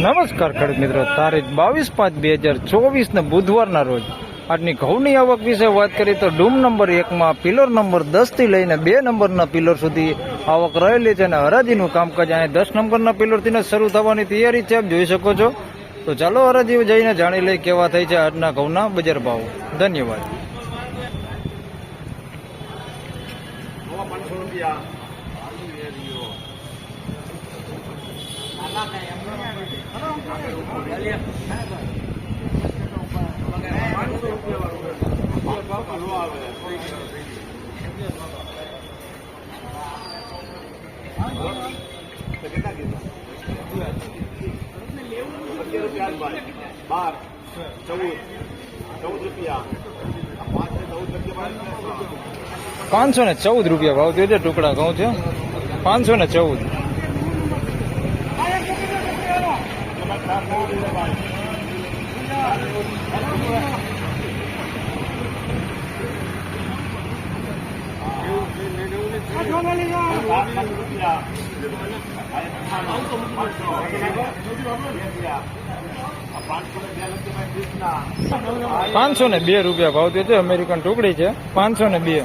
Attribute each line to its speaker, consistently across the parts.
Speaker 1: નમસ્કાર ખેડૂત મિત્રો, તારીખ 22/5/2024 બુધવારના રોજ આજની ઘઉંની આવક વિશે વાત કરીએ તો ડૂમ નંબર 1માં પિલર નંબર 10 થી લઈને 2 નંબરના પિલર સુધી આવક રહેલી છે અને હરાજીનું કામકાજ અહીં 10 નંબરના પિલરથી શરૂ થવાની તૈયારી છે, આપ જોઈ શકો છો। તો ચાલો હરાજી જઈને જાણી લઈએ કેવા થઈ છે આજના ઘઉંના બજાર ભાવ। ધન્યવાદ। ₹514 ભાવ થયો છે। ટુકડા ઘઉં છે 514। ₹502 ભાવ થયો છે। અમેરિકન ટુકડી છે 502।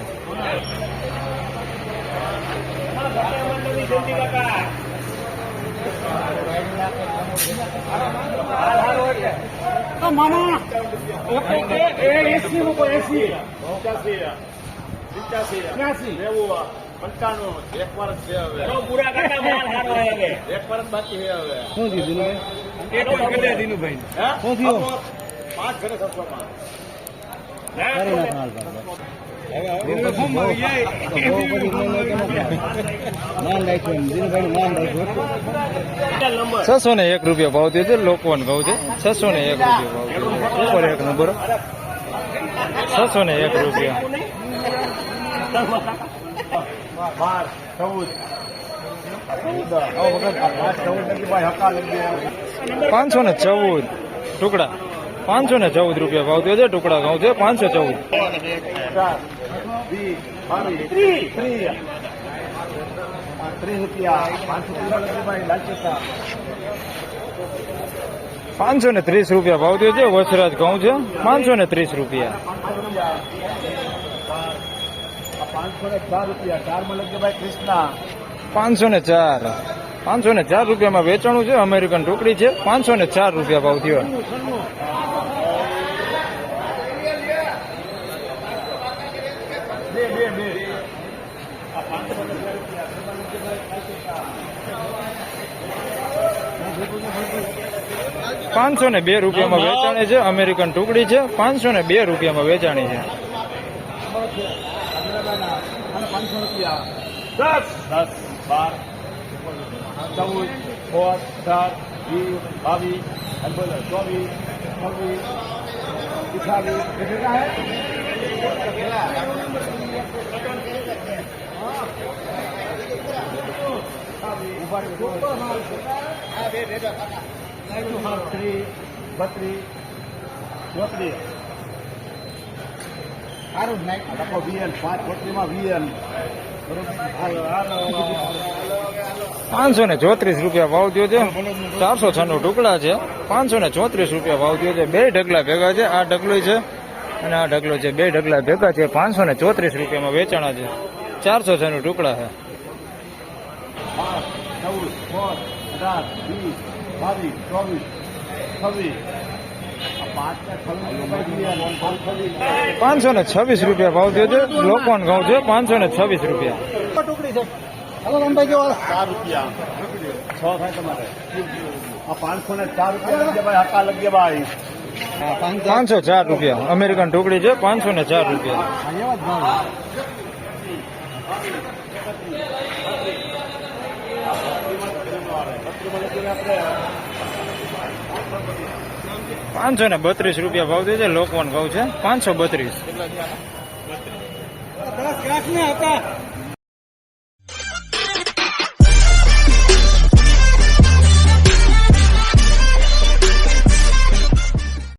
Speaker 1: ₹601 ભાવ થયો છે। લોકવન ઘઉં છે 601 ભાવ ઉપર એક નંબર ₹601। 514 ટુકડા ₹514 ભાવ થયો છે। ટુકડા ઘઉં છે 514। 530 ભાવ થયો છે। વસરાજ ઘઉં છે 530। 504 રૂપિયામાં વેચાણું છે। અમેરિકન ટુકડી છે 504 ભાવ થયો। 502 રૂપિયામાં વેચાણી છે। અમેરિકન ટુકડી છે 502 રૂપિયામાં વેચાણી છે। 534 રૂપિયા ભાવ થયો છે। 496 ટુકડા છે 534 રૂપિયા ભાવ થયો છે। 2 ઢગલા ભેગા છે। આ ઢગલો છે અને આ ઢગલો છે, 2 ઢગલા ભેગા છે। 534 રૂપિયામાં વેચાણા છે। 496 ટુકડા છે। 526 રૂપિયા ભાવ થયો છે। લોકવન ઘઉં છે 526 રૂપિયા। 504 રૂપિયા અમેરિકન ટુકડી છે 504 રૂપિયા। 532 રૂપિયા ભાવ થયો છે। લોકવન ઘઉં છે 532।